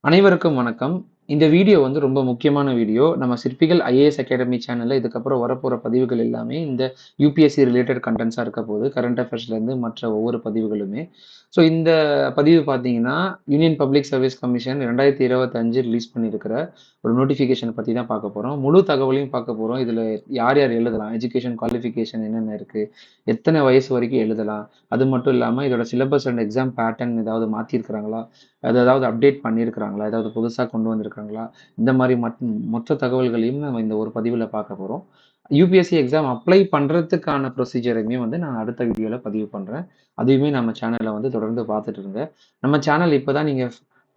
அனைவருக்கும் வணக்கம். இந்த வீடியோ வந்து ரொம்ப முக்கியமான வீடியோ. நம்ம சிற்பிகள் ஐஏஎஸ் அகாடமி சேனல்ல இதுக்கப்புறம் வரப்போற பதிவுகள் எல்லாமே இந்த யுபிஎஸ்சி ரிலேட்டட் கன்டென்ட்ஸா இருக்க போகுது. கரண்ட் அஃபேர்ஸ்லேருந்து மற்ற ஒவ்வொரு பதிவுகளுமே. ஸோ இந்த பதிவு பார்த்தீங்கன்னா, union public service commission 2025 release பண்ணியிருக்கிற ஒரு நோட்டிஃபிகேஷன் பத்தி தான் பார்க்க போறோம். முழு தகவலையும் பார்க்க போறோம். இதுல யார் யார் எழுதலாம்? எஜுகேஷன் குவாலிஃபிகேஷன் என்னென்ன இருக்கு? எத்தனை வயசு வரைக்கும் எழுதலாம்? அது மட்டும் இல்லாம இதோட சிலபஸ் அண்ட் எக்ஸாம் பேட்டர்ன் ஏதாவது மாத்தியிருக்கிறாங்களா? அது ஏதாவது அப்டேட் பண்ணியிருக்கிறாங்களா? ஏதாவது புதுசா கொண்டு வந்திருக்காங்களா? இந்த மாரி மொத்த தகவல்களையும் நம்ம இந்த ஒரு பதிவுல பார்க்க போறோம். யுபிஎஸ்சி எக்ஸாம் அப்ளை பண்றதுக்கான ப்ரொசீஜரையுமே வந்து நான் அடுத்த வீடியோல பதிவு பண்றேன். அதையுமே நம்ம சேனல்ல வந்து தொடர்ந்து பார்த்துட்டு இருங்க. நம்ம சேனல் இப்பதான் நீங்க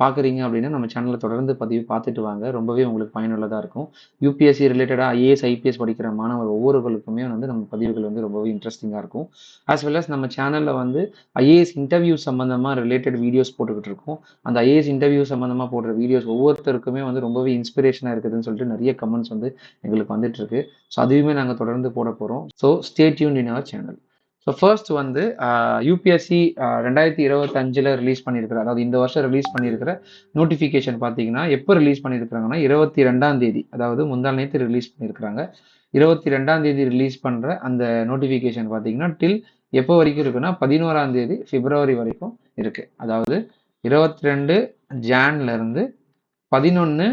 பார்க்குறீங்க அப்படின்னா, நம்ம சேனல்ல தொடர்ந்து பதிவு பார்த்துட்டு வாங்க. ரொம்பவே உங்களுக்கு பயனுள்ளதா இருக்கும். யுபிஎஸ்சி ரிலேட்டடா ஐஏஎஸ், ஐபிஎஸ் படிக்கிற மாணவர் ஒவ்வொருவர்களுக்குமே வந்து நம்ம பதிவுகள் வந்து ரொம்பவே இன்ட்ரெஸ்டிங்கா இருக்கும். ஆஸ் வெல் அஸ் நம்ம சேனல்ல வந்து ஐஏஎஸ் இன்டர்வியூ சம்பந்தமா ரிலேட்டட் வீடியோஸ் போட்டுக்கிட்டு இருக்கோம். அந்த ஐஏஎஸ் இன்டர்வியூ சம்பந்தமா போடுற வீடியோஸ் ஒவ்வொருத்தருக்குமே வந்து ரொம்பவே இன்ஸ்பிரேஷனா இருக்குதுன்னு சொல்லிட்டு நிறைய கமெண்ட்ஸ் வந்து எங்களுக்கு வந்துட்டு இருக்கு. ஸோ அதையுமே நாங்கள் தொடர்ந்து போட போறோம். So stay tuned in our channel. So first வந்து யூபிஎஸ்சி 2025 ரிலீஸ் பண்ணியிருக்கிற, அதாவது இந்த வருஷம் ரிலீஸ் பண்ணியிருக்கிற நோட்டிஃபிகேஷன் பார்த்தீங்கன்னா எப்போ ரிலீஸ் பண்ணியிருக்கிறாங்கன்னா 22ஆம் தேதி, அதாவது முந்தா நேற்று ரிலீஸ் பண்ணியிருக்கிறாங்க. 22ஆம் தேதி ரிலீஸ் பண்ற அந்த நோட்டிஃபிகேஷன் பார்த்தீங்கன்னா டில் எப்போ வரைக்கும் இருக்குன்னா 11ஆம் தேதி பிப்ரவரி வரைக்கும் இருக்கு. அதாவது 22 ஜான்ல இருந்து 11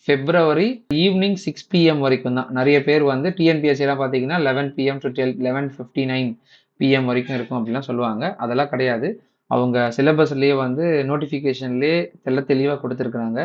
பிப்ரவரி ஈவினிங் 6 PM வரைக்கும் தான். நிறைய பேர் வந்து டிஎன்பிஎஸ்சி எல்லாம் பார்த்தீங்கன்னா 11 PM டு 11:59 PM வரைக்கும் இருக்கும் அப்படிலாம் சொல்லுவாங்க. அதெல்லாம் கிடையாது. அவங்க சிலபஸ்லயே வந்து நோட்டிஃபிகேஷன்லயே தெளிவாக கொடுத்துருக்குறாங்க.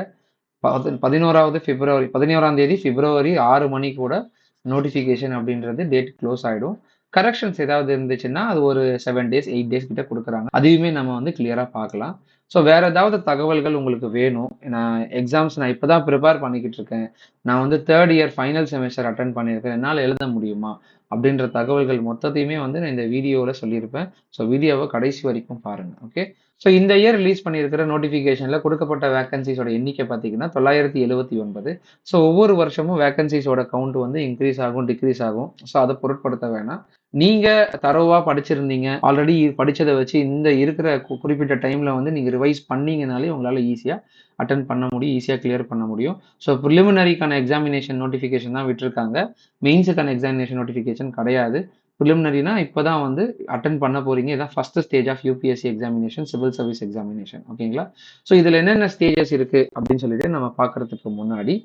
11ஆம் தேதி பிப்ரவரி 6 மணி கூட நோட்டிஃபிகேஷன் அப்படின்றது டேட் க்ளோஸ் ஆயிடும். கரெக்ஷன்ஸ் ஏதாவது இருந்துச்சுன்னா அது ஒரு 7 டேஸ் 8 டேஸ் கிட்ட கொடுக்குறாங்க. அதையுமே நம்ம வந்து கிளியரா பார்க்கலாம். ஸோ வேற ஏதாவது தகவல்கள் உங்களுக்கு வேணும், நான் இப்பதான் ப்ரிப்பேர் பண்ணிக்கிட்டு இருக்கேன், நான் வந்து 3rd year final semester attend பண்ணியிருக்கேன், என்னால் எழுத முடியுமா அப்படின்ற தகவல்கள் மொத்தத்தையுமே வந்து நான் இந்த வீடியோவில் சொல்லியிருப்பேன். ஸோ வீடியோவை கடைசி வரைக்கும் பாருங்க. ஓகே. ஸோ இந்த இயர் ரிலீஸ் பண்ணியிருக்கிற நோட்டிஃபிகேஷனில் கொடுக்கப்பட்ட வேகன்சிஸோட எண்ணிக்கை பார்த்தீங்கன்னா 979. ஸோ ஒவ்வொரு வருஷமும் வேகன்சிஸோட கவுண்ட் வந்து இன்க்ரீஸ் ஆகும், டிக்ரீஸ் ஆகும். ஸோ அதை பொருட்படுத்த வேணாம். நீங்க தரோவா படிச்சிருந்தீங்க, ஆல்ரெடி படிச்சதை வச்சு இந்த இருக்கிற குறிப்பிட்ட டைம்ல வந்து நீங்க ரிவைஸ் பண்ணீங்கனாலே உங்களால ஈஸியா அட்டன் பண்ண முடியும், ஈஸியா கிளியர் பண்ண முடியும். ஸோ ப்ரிலிமினரிக்கான எக்ஸாமினேஷன் நோட்டிஃபிகேஷன் தான் விட்டுருக்காங்க. மெயின்ஸுக்கான எக்ஸாமினேஷன் நோட்டிஃபிகேஷன் கிடையாது. ப்ரிலிமினரினா இப்போதான் வந்து அட்டன் பண்ண போறீங்க. இதான் first stage of UPSC examination, civil service examination. ஓகேங்களா? ஸோ இதுல என்னென்ன ஸ்டேஜஸ் இருக்கு அப்படின்னு சொல்லிட்டு நம்ம பார்க்கறதுக்கு முன்னாடி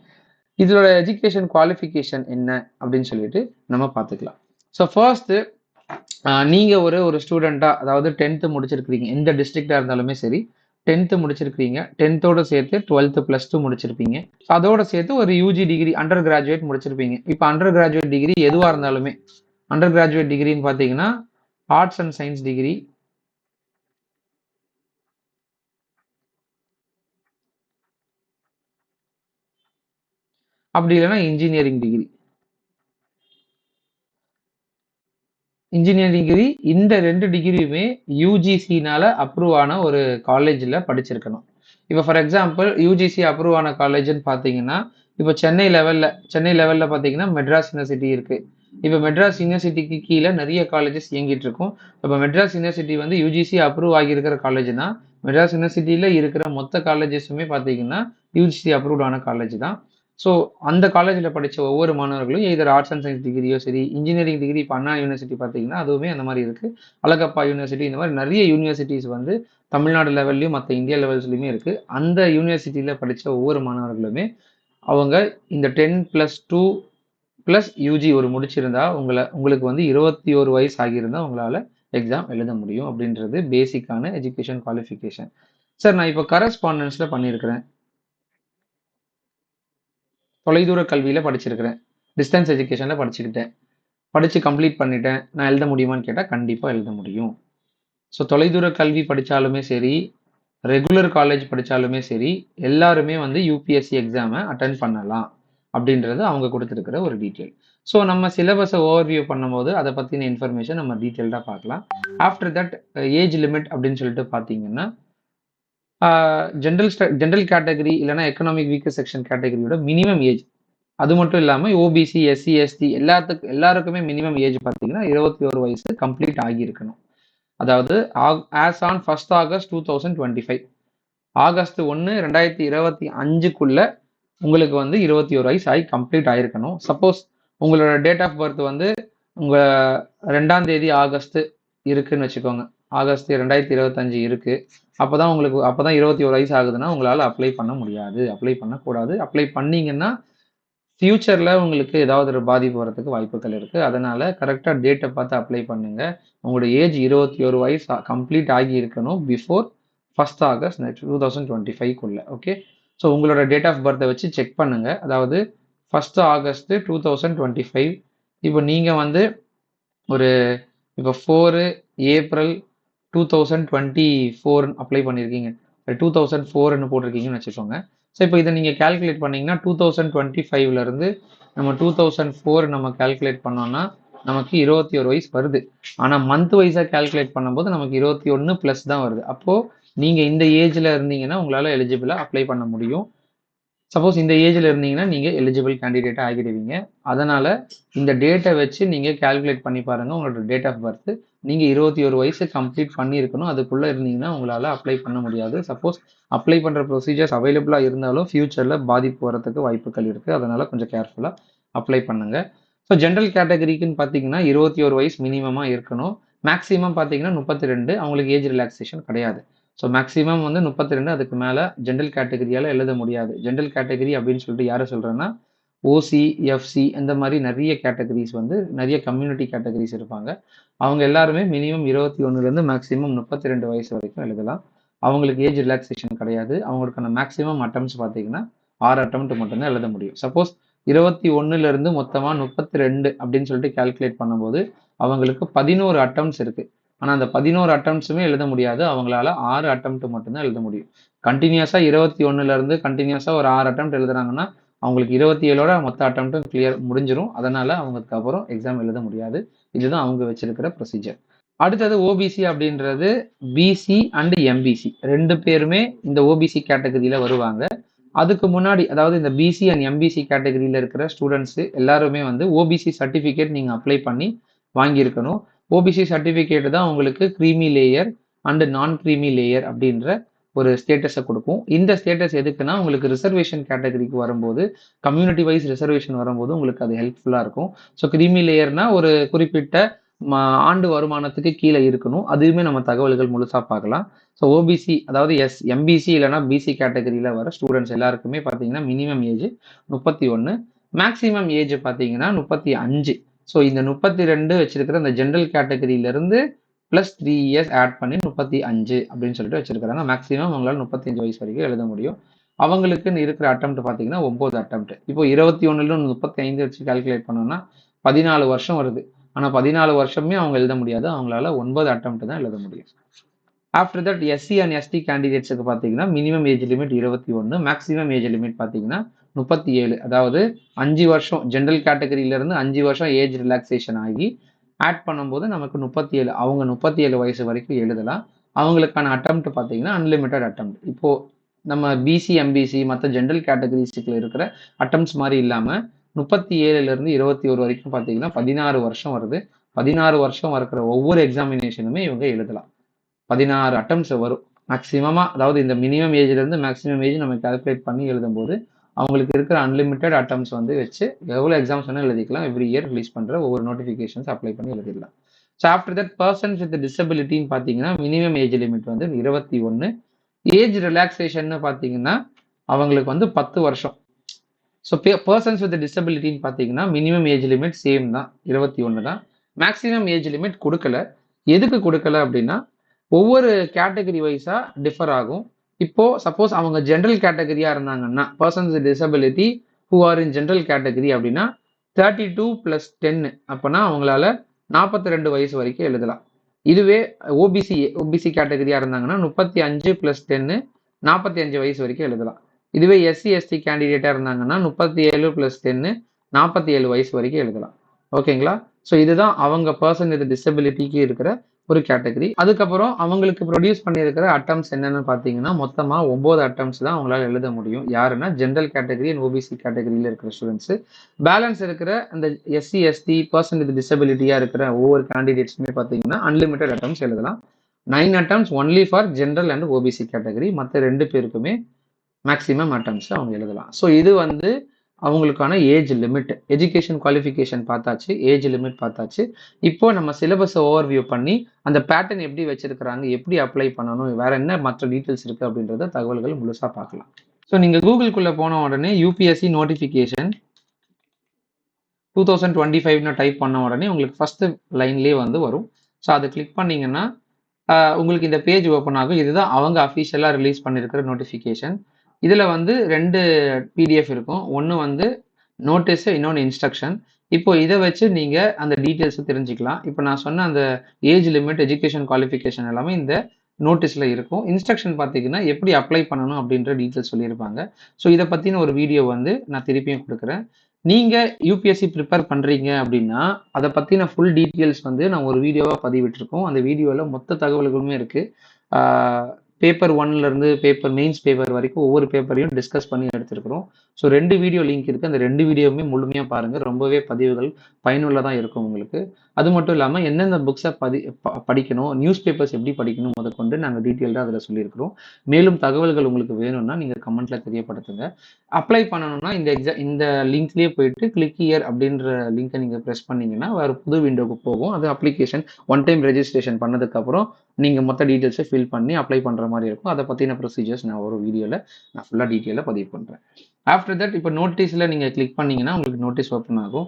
இதோட எஜுகேஷன் குவாலிஃபிகேஷன் என்ன அப்படின்னு சொல்லிட்டு நம்ம பார்த்துக்கலாம். ஸோ ஃபர்ஸ்ட் நீங்க ஒரு ஸ்டூடெண்டா, அதாவது 10th முடிச்சிருக்கீங்க, எந்த டிஸ்ட்ரிக்டா இருந்தாலுமே சரி, 10th முடிச்சிருக்கீங்க, 10th சேர்த்து 12th +2 முடிச்சிருப்பீங்க, அதோட சேர்த்து ஒரு யூஜி டிகிரி அண்டர் கிராஜுவேட் முடிச்சிருப்பீங்க. இப்போ அண்டர் கிராஜுவேட் டிகிரி எதுவா இருந்தாலுமே, அண்டர் கிராஜுவேட் டிகிரின்னு பார்த்தீங்கன்னா ஆர்ட்ஸ் அண்ட் சயின்ஸ் டிகிரி, அப்படி இல்லைன்னா இன்ஜினியரிங் டிகிரி. இன்ஜினியரிங் டிகிரி, இந்த 2 டிகிரியுமே யூஜிசினால அப்ரூவ் ஆன ஒரு காலேஜில் படிச்சிருக்கணும். இப்போ ஃபார் எக்ஸாம்பிள் யூஜிசி அப்ரூவ் ஆன காலேஜ்னு பார்த்தீங்கன்னா, இப்போ சென்னை லெவலில் பார்த்தீங்கன்னா மெட்ராஸ் யூனிவர்சிட்டி இருக்கு. இப்போ மெட்ராஸ் யூனிவர்சிட்டிக்கு கீழே நிறைய காலேஜஸ் இயங்கிட்டு இருக்கும். இப்போ மெட்ராஸ் யூனிவர்சிட்டி வந்து யூஜிசி அப்ரூவ் ஆகியிருக்கிற காலேஜ்னா, மெட்ராஸ் யூனிவர்சிட்டியில் இருக்கிற மொத்த காலேஜஸுமே பார்த்தீங்கன்னா யூஜிசி அப்ரூவ்ட் ஆன காலேஜ் தான். ஸோ அந்த காலேஜில் படித்த ஒவ்வொரு மாணவர்களும் எதர் ஆர்ட்ஸ் அண்ட் சயின்ஸ் டிகிரியோ சரி, இன்ஜினியரிங் டிகிரி இப்போ அண்ணா யூனிவர்சிட்டி பார்த்தீங்கன்னா அதுவுமே அந்த மாதிரி இருக்குது. அழகப்பா யூனிவர்சிட்டி, இந்த மாதிரி நிறைய யூனிவர்சிட்டிஸ் வந்து தமிழ்நாடு லெவல்லையும் மற்ற இந்தியா லெவல்ஸ்லையுமே இருக்குது. அந்த யூனிவர்சிட்டியில் படித்த ஒவ்வொரு மாணவர்களுமே அவங்க இந்த 10+2 + யூஜி ஒரு முடிச்சிருந்தா உங்களுக்கு வந்து 21 வயசு ஆகியிருந்தா உங்களால் எக்ஸாம் எழுத முடியும் அப்படின்றது பேசிக்கான எஜுகேஷன் குவாலிஃபிகேஷன். சார் நான் இப்போ கரஸ்பாண்டன்ஸில் பண்ணியிருக்கிறேன், தொலைதூர கல்வியில் படிச்சிருக்கிறேன், டிஸ்டன்ஸ் எஜுகேஷனில் படித்து கம்ப்ளீட் பண்ணிட்டேன், நான் எழுத முடியுமான்னு கேட்டால் கண்டிப்பாக எழுத முடியும். ஸோ தொலைதூர கல்வி படித்தாலுமே சரி, ரெகுலர் காலேஜ் படித்தாலுமே சரி, எல்லாருமே வந்து யூபிஎஸ்சி எக்ஸாமை அட்டன் பண்ணலாம் அப்படின்றது அவங்க கொடுத்துருக்கிற ஒரு டீட்டெயில். ஸோ நம்ம சிலபஸை ஓவர்வியூ பண்ணும்போது அதை பற்றின இன்ஃபர்மேஷன் நம்ம டீட்டெயில்டாக பார்க்கலாம். ஆஃப்டர் தட் ஏஜ் லிமிட் அப்படின்னு சொல்லிட்டு பார்த்தீங்கன்னா, ஜென்ரல் கேட்டகரி இல்லைனா எக்கனாமிக் வீக்கர் செக்ஷன் கேட்டகரியோட மினிமம் ஏஜ், அது மட்டும் இல்லாமல் ஓபிசி, எஸ்சி, எஸ்டி எல்லாருக்குமே மினிமம் ஏஜ் பார்த்தீங்கன்னா 21 வயசு கம்ப்ளீட் ஆகியிருக்கணும். அதாவது ஆஸ் ஆன் 1 August 2025 ஆகஸ்ட் 1 2025க்குள்ள உங்களுக்கு வந்து 21 வயசு ஆகி கம்ப்ளீட் ஆயிருக்கணும். சப்போஸ் உங்களோட டேட் ஆஃப் பர்த் வந்து உங்க 2ஆம் தேதி ஆகஸ்ட் இருக்குன்னு வச்சுக்கோங்க. ஆகஸ்ட் 2025 இருக்கு. அப்பதான் 21 வயசு ஆகுதுன்னா உங்களால அப்ளை பண்ண முடியாது. அப்ளை பண்ணக்கூடாது. அப்ளை பண்ணீங்கன்னா ஃபியூச்சர்ல உங்களுக்கு ஏதாவது ஒரு பாதிப்பு வரதுக்கு வாய்ப்புகள் இருக்கு. அதனால கரெக்டா டேட்டை பார்த்து அப்ளை பண்ணுங்க. உங்களோட ஏஜ் 21 வயசு கம்ப்ளீட் ஆகி இருக்கணும் பிஃபோர் 1 ஆகஸ்ட் 2025க்குள்ள. ஓகே. ஸோ உங்களோட டேட் ஆஃப் பர்த்தை வச்சு செக் பண்ணுங்க. அதாவது 1 ஆகஸ்ட் 2025. இப்போ நீங்க வந்து ஒரு இப்போ 4 ஏப்ரல் 2024 அப்ளை பண்ணியிருக்கீங்க. 2004ன்னு போட்டிருக்கீங்கன்னு வச்சுக்கோங்க. ஸோ இப்போ இதை நீங்கள் கால்குலேட் பண்ணீங்கன்னா 2025ல இருந்து நம்ம 2004 நம்ம கால்குலேட் பண்ணோம்னா நமக்கு 21 வயசு வருது. ஆனால் மந்த் வைஸாக கால்குலேட் பண்ணும்போது நமக்கு 21 ப்ளஸ் தான் வருது. அப்போது நீங்கள் இந்த ஏஜில் இருந்தீங்கன்னா உங்களால் எலிஜிபிளாக அப்ளை பண்ண முடியும். சப்போஸ் இந்த ஏஜில் இருந்தீங்கன்னா நீங்கள் எலிஜிபிள் கேண்டிடேட்டாக ஆகிடுவீங்க. அதனால் இந்த டேட்டை வச்சு நீங்கள் கால்குலேட் பண்ணி பாருங்கள் உங்களோட டேட் ஆஃப் பர்த். நீங்கள் 21 வயசு கம்ப்ளீட் பண்ணியிருக்கணும். அதுக்குள்ளே இருந்தீங்கன்னா உங்களால் அப்ளை பண்ண முடியாது. சப்போஸ் அப்ளை பண்ணுற ப்ரொசீஜர்ஸ் அவைலபிளாக இருந்தாலும் ஃபியூச்சரில் பாதிப்பு வரதுக்கு வாய்ப்புகள் இருக்குது. அதனால் கொஞ்சம் கேர்ஃபுல்லாக அப்ளை பண்ணுங்கள். ஸோ ஜென்ரல் கேட்டகரிக்குன்னு பார்த்தீங்கன்னா 21 வயசு மினிமமாக இருக்கணும். மேக்ஸிமம் பார்த்தீங்கன்னா 32. அவங்களுக்கு ஏஜ் ரிலாக்ஸேஷன் கிடையாது. ஸோ மேக்ஸிமம் வந்து 32. அதுக்கு மேலே ஜென்ரல் கேட்டகரியால் எழுத முடியாது. ஜென்ரல் கேட்டகரி அப்படின்னு சொல்லிட்டு யாரை சொல்கிறேன்னா ஓசி, எஃப்சி இந்த மாதிரி நிறைய கேட்டகரிஸ் வந்து நிறைய கம்யூனிட்டி கேட்டகரிஸ் இருப்பாங்க. அவங்க எல்லாருமே மினிமம் 21லேருந்து மேக்ஸிமம் 32 வயசு வரைக்கும் எழுதலாம். அவங்களுக்கு ஏஜ் ரிலாக்ஸேஷன் கிடையாது. அவங்களுக்கான மேக்ஸிமம் அட்டம்ஸ் பார்த்தீங்கன்னா 6 அட்டம்ப்ட் மட்டும்தான் எழுத முடியும். சப்போஸ் 21லேருந்து மொத்தமாக 32 அப்படின்னு சொல்லிட்டு கால்குலேட் பண்ணும்போது அவங்களுக்கு 11 அட்டம்ப்ட்ஸ் இருக்குது. ஆனால் அந்த 11 அட்டம்ப்ட்ஸுமே எழுத முடியாது. அவங்களால 6 அட்டம்ப்ட் மட்டும்தான் எழுத முடியும். கண்டினியூஸாக 21லேருந்து கண்டினியூஸாக ஒரு 6 அட்டம்ப்ட் எழுதுறாங்கன்னா அவங்களுக்கு 27ஓட மொத்த அட்டம்ப்ட்டும் கிளியர் முடிஞ்சிடும். அதனால அவங்களுக்கு அப்புறம் எக்ஸாம் எழுத முடியாது. இதுதான் அவங்க வச்சிருக்கிற ப்ரொசீஜர். அடுத்தது ஓபிசி அப்படின்றது பிசி அண்ட் எம்பிசி 2 பேருமே இந்த ஓபிசி கேட்டகரியில வருவாங்க. அதுக்கு முன்னாடி அதாவது இந்த பிசி அண்ட் எம்பிசி கேட்டகரியில இருக்கிற ஸ்டூடெண்ட்ஸ் எல்லாருமே வந்து ஓபிசி சர்டிஃபிகேட் நீங்க அப்ளை பண்ணி வாங்கியிருக்கணும். ஓபிசி சர்டிஃபிகேட் தான் உங்களுக்கு க்ரீமி லேயர் அண்ட் நான் க்ரீமி லேயர் அப்படின்ற ஒரு ஸ்டேட்டஸை கொடுக்கும். இந்த ஸ்டேட்டஸ் எதுக்குன்னா உங்களுக்கு ரிசர்வேஷன் கேட்டகரிக்கு வரும்போது கம்யூனிட்டி வைஸ் ரிசர்வேஷன் வரும்போது உங்களுக்கு அது ஹெல்ப்ஃபுல்லாக இருக்கும். ஸோ க்ரீமி லேயர்னா ஒரு குறிப்பிட்ட ஆண்டு வருமானத்துக்கு கீழே இருக்கணும். அதுவுமே நம்ம தகவல்கள் முழுசாக பார்க்கலாம். ஸோ ஓபிசி அதாவது எம்பிசி இல்லைனா பிசி கேட்டகரியில் வர ஸ்டூடெண்ட்ஸ் எல்லாருக்குமே பார்த்தீங்கன்னா மினிமம் ஏஜ் 31, மேக்ஸிமம் ஏஜ் பார்த்தீங்கன்னா 35. ஸோ இந்த 32 வச்சிருக்கிற இந்த ஜென்ரல் கேட்டகரியிலிருந்து ப்ளஸ் 3 இயர்ஸ் ஆட் பண்ணி 35 அப்படின்னு சொல்லிட்டு வச்சிருக்காங்க. மேக்ஸிமம் அவங்களால 35 வயசு வரைக்கும் எழுத முடியும். அவங்களுக்கு இருக்கிற அட்டம்ப்ட் பார்த்தீங்கன்னா 9 அட்டம்ப்ட். இப்போ 21ல 35 வச்சு கால்குலேட் பண்ணோம்னா 14 வருஷம் வருது. ஆனால் 14 வருஷமே அவங்க எழுத முடியாது. அவங்களால 9 அட்டம்ப்ட் தான் எழுத முடியும். After that SC and ST கேண்டிடேட்ஸுக்கு பார்த்தீங்கன்னா minimum age limit 21, maximum age limit பார்த்தீங்கன்னா 37. அதாவது 5 வருஷம் ஜென்ரல் கேட்டகரியிலேருந்து 5 வருஷம் ஏஜ் ரிலாக்ஸேஷன் ஆகி ஆட் பண்ணும்போது நமக்கு 37. அவங்க 37 வயசு வரைக்கும் எழுதலாம். அவங்களுக்கான அட்டம்ப்ட் பார்த்தீங்கன்னா அன்லிமிட்டட் அட்டம்ப்ட். இப்போது நம்ம பிசி எம்பிசி மற்ற ஜென்ரல் கேட்டகரிஸுக்குள்ள இருக்கிற அட்டம்ப்ட்ஸ் மாதிரி இல்லாமல் 37லேருந்து 21 வரைக்கும் பார்த்தீங்கன்னா 16 வருஷம் வருது. 16 வருஷம் இருக்கிற ஒவ்வொரு எக்ஸாமினேஷனுமே இவங்க எழுதலாம். 16 அட்டம்ப்ட்ஸ் வரும் மேக்ஸிமமாக. அதாவது இந்த மினிமம் ஏஜ்லேருந்து மேக்ஸிமம் ஏஜ் நம்ம கால்குலேட் பண்ணி எழுதும்போது அவங்களுக்கு இருக்கிற அன்லிமிட்டட் அட்டம்ப்ட்ஸ் வந்து வச்சு எவ்வளோ எக்ஸாம்ஸ் வேணால் எழுதிக்கலாம். எவ்ரி இயர் ரிலீஸ் பண்ணுற ஒவ்வொரு நோட்டிஃபிகேஷன்ஸ் அப்ளை பண்ணி எழுதிடலாம். So after that persons with டிசபிலிட்டின்னு பார்த்தீங்கன்னா மினிமம் ஏஜ் லிமிட் வந்து 21. ஏஜ் ரிலாக்ஸேஷன் பார்த்தீங்கன்னா அவங்களுக்கு வந்து 10 வருஷம். ஸோ பர்சன்ஸ் வித் டிசபிலிட்டின்னு பார்த்தீங்கன்னா மினிமம் ஏஜ் லிமிட் சேம் தான், 21 தான். மேக்ஸிமம் ஏஜ் லிமிட் கொடுக்கல. எதுக்கு கொடுக்கல அப்படின்னா ஒவ்வொரு கேட்டகரி வைஸாக டிஃபர் ஆகும். இப்போ சப்போஸ் அவங்க ஜென்ரல் கேட்டகரியா இருந்தாங்கன்னா persons with disability who are in general category அப்படின்னா 32 + 10 அப்போனா அவங்களால 42 வயசு வரைக்கும் எழுதலாம். இதுவே ஓபிசி கேட்டகரியா இருந்தாங்கன்னா 35 + 10 45 வயசு வரைக்கும் எழுதலாம். இதுவே எஸ்சி எஸ்டி கேண்டிடேட்டா இருந்தாங்கன்னா 37 + 10 47 வயசு வரைக்கும் எழுதலாம். ஓகேங்களா? ஸோ இதுதான் அவங்க பர்சன் வித் டிசபிலிட்டிக்கு இருக்கிற ஒரு கேட்டகரி. அதுக்கப்புறம் அவங்களுக்கு ப்ரொடியூஸ் பண்ணியிருக்கிற அட்டம்ப்ட்ஸ் என்னன்னு பார்த்தீங்கன்னா மொத்தமாக 9 அட்டம்ப்ட்ஸ் தான் அவங்களால எழுத முடியும். யாருன்னா ஜென்ரல் கேட்டகரி அண்ட் ஓபிசி கேட்டகரியில் இருக்கிற ஸ்டூடெண்ட்ஸு. பேலன்ஸ் இருக்கிற அந்த எஸ்சி எஸ்டி பர்சன் வித் டிசபிலிட்டியாக இருக்கிற ஒவ்வொரு கேண்டிடேட்ஸுமே பார்த்தீங்கன்னா அன்லிமிட்டட் அட்டம்ப்ட்ஸ் எழுதலாம். 9 attempts only for general and OBC category. மற்ற 2 பேருக்குமே மேக்ஸிமம் அட்டம்ப்ஸ் அவங்க எழுதலாம். ஸோ இது வந்து அவங்களுக்கான ஏஜ் லிமிட். எஜுகேஷன் குவாலிஃபிகேஷன் பார்த்தாச்சு, ஏஜ் லிமிட் பார்த்தாச்சு. இப்போ நம்ம சிலபஸை ஓவர்வியூ பண்ணி அந்த பேட்டர்ன் எப்படி வச்சிருக்கிறாங்க, எப்படி அப்ளை பண்ணணும், வேற என்ன மற்ற டீட்டெயில்ஸ் இருக்கு அப்படின்றத தகவல்கள் முழுசா பார்க்கலாம். ஸோ நீங்க கூகுள்குள்ள போன உடனே யூபிஎஸ்சி நோட்டிஃபிகேஷன் 2025 டைப் பண்ண உடனே உங்களுக்கு ஃபர்ஸ்ட் லைன்லேயே வந்து வரும். ஸோ அதை கிளிக் பண்ணீங்கன்னா உங்களுக்கு இந்த பேஜ் ஓப்பன் ஆகும். இதுதான் அவங்க அஃபிஷியலாக ரிலீஸ் பண்ணியிருக்கிற நோட்டிஃபிகேஷன். இதில் வந்து 2 பிடிஎஃப் இருக்கும். ஒன்று வந்து நோட்டீஸு, இன்னொன்று இன்ஸ்ட்ரக்ஷன். இப்போ இதை வச்சு நீங்கள் அந்த டீட்டெயில்ஸை தெரிஞ்சுக்கலாம். இப்போ நான் சொன்ன அந்த ஏஜ் லிமிட், எஜுகேஷன் குவாலிஃபிகேஷன் எல்லாமே இந்த நோட்டீஸில் இருக்கும். இன்ஸ்ட்ரக்ஷன் பார்த்தீங்கன்னா எப்படி அப்ளை பண்ணணும் அப்படின்ற டீட்டெயில்ஸ் சொல்லியிருப்பாங்க. ஸோ இதை பற்றின ஒரு வீடியோ வந்து நான் திருப்பியும் கொடுக்குறேன். நீங்கள் யூபிஎஸ்சி ப்ரிப்பேர் பண்ணுறீங்க அப்படின்னா அதை பற்றின ஃபுல் டீட்டெயில்ஸ் வந்து நான் ஒரு வீடியோவாக பதிவிட்டிருக்கோம். அந்த வீடியோவில் மொத்த தகவல்களுமே இருக்குது. பேப்பர் 1லேருந்து மெயின்ஸ் பேப்பர் வரைக்கும் ஒவ்வொரு பேப்பரையும் டிஸ்கஸ் பண்ணி எடுத்துருக்கிறோம். ஸோ 2 வீடியோ லிங்க் இருக்குது. அந்த 2 வீடியோவுமே முழுமையாக பாருங்கள். ரொம்பவே பதிவுகள் பயனுள்ளதாக இருக்கும் உங்களுக்கு. அது மட்டும் இல்லாமல் எந்தெந்த புக்ஸை படிக்கணும், நியூஸ் பேப்பர்ஸ் எப்படி படிக்கணும் முதற்கொண்டு நாங்கள் டீட்டெயில்டாக அதில் சொல்லியிருக்கிறோம். மேலும் தகவல்கள் உங்களுக்கு வேணும்னா நீங்கள் கமெண்ட்டில் தெரியப்படுத்துங்க. அப்ளை பண்ணணும்னா இந்த லிங்க்லேயே போயிட்டு கிளிக் ஹியர் அப்படின்ற லிங்கை நீங்கள் ப்ரெஸ் பண்ணீங்கன்னா வேறு புது விண்டோவுக்கு போகும். அது அப்ளிகேஷன் ஒன் டைம் ரெஜிஸ்ட்ரேஷன் பண்ணதுக்கப்புறம் நீங்கள் மொத்த டீட்டெயில்ஸை ஃபில் பண்ணி அப்ளை பண்ணுற மாதிரி இருக்கும். அதை பற்றின ப்ரொசீஜர்ஸ் நான் ஒரு வீடியோவில் நான் ஃபுல்லாக டீட்டெயிலாக பதிவு பண்ணுறேன். ஆஃப்டர் தட் இப்போ நோட்டீஸில் நீங்கள் கிளிக் பண்ணிங்கன்னா உங்களுக்கு நோட்டீஸ் ஓப்பன் ஆகும்.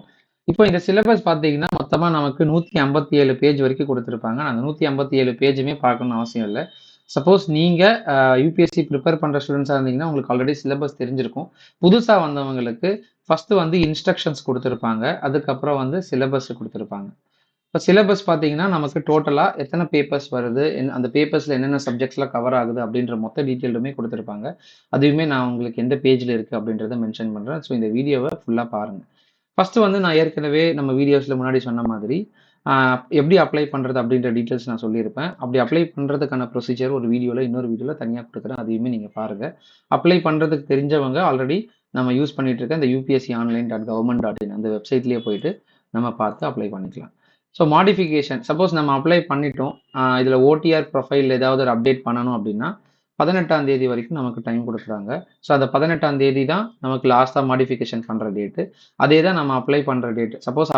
இப்போ இந்த சிலபஸ் பார்த்தீங்கன்னா மொத்தமாக நமக்கு 157 பேஜ் வரைக்கும் கொடுத்துருப்பாங்க. அந்த 157 பேஜுமே பார்க்கணும்னு அவசியம் இல்லை. சப்போஸ் நீங்கள் யூபிஎஸ்சி ப்ரிப்பேர் பண்ணுற ஸ்டூடெண்ட்ஸாக இருந்தீங்கன்னா உங்களுக்கு ஆல்ரெடி சிலபஸ் தெரிஞ்சிருக்கும். புதுசாக வந்தவங்களுக்கு ஃபஸ்ட்டு வந்து இன்ஸ்ட்ரக்ஷன்ஸ் கொடுத்துருப்பாங்க, அதுக்கப்புறம் வந்து சிலபஸ் கொடுத்துருப்பாங்க. இப்போ சிலபஸ் பார்த்தீங்கன்னா நமக்கு டோட்டலாக எத்தனை பேப்பர்ஸ் வருது, அந்த பேப்பர்ஸில் என்னென்ன சப்ஜெக்ட்ஸ்லாம் கவர் ஆகுது அப்படின்ற மொத்த டீட்டெயிலுமே கொடுத்துருப்பாங்க. அதுவுமே நான் உங்களுக்கு எந்த பேஜில் இருக்குது அப்படின்றத மென்ஷன் பண்ணுறேன். ஸோ இந்த வீடியோவை ஃபுல்லாக பாருங்கள். ஃபஸ்ட்டு வந்து நான் ஏற்கனவே நம்ம வீடியோஸில் முன்னாடி சொன்ன மாதிரி எப்படி அப்ளை பண்ணுறது அப்படின்ற டீட்டெயில்ஸ் நான் சொல்லியிருப்பேன். அப்படி அப்ளை பண்ணுறதுக்கான ப்ரொசீஜர் ஒரு வீடியோவில் இன்னொரு வீடியோவில் தனியாக கொடுக்குறேன். அதையுமே நீங்கள் பாருங்கள். அப்ளை பண்ணுறதுக்கு தெரிஞ்சவங்க ஆல்ரெடி நம்ம யூஸ் பண்ணிட்டு இருக்க இந்த upsconline.government.in அந்த வெப்சைட்லேயே போயிட்டு நம்ம பார்த்து அப்ளை பண்ணிக்கலாம். ஸோ மாடிஃபிகேஷன் சப்போஸ் நம்ம அப்ளை பண்ணிட்டோம், இதில் ஓடிஆர் ப்ரொஃபைல் ஏதாவது ஒரு அப்டேட் பண்ணணும் அப்படின்னா 18ஆம் தேதி வரைக்கும் நமக்கு டைம் கொடுக்குறாங்க. ஸோ அந்த 18ஆம் தேதி தான் நமக்கு லாஸ்ட்டாக மாடிஃபிகேஷன் பண்ணுற டேட்டு. அதே தான் நம்ம அப்ளை பண்ணுற டேட்டு. சப்போஸ்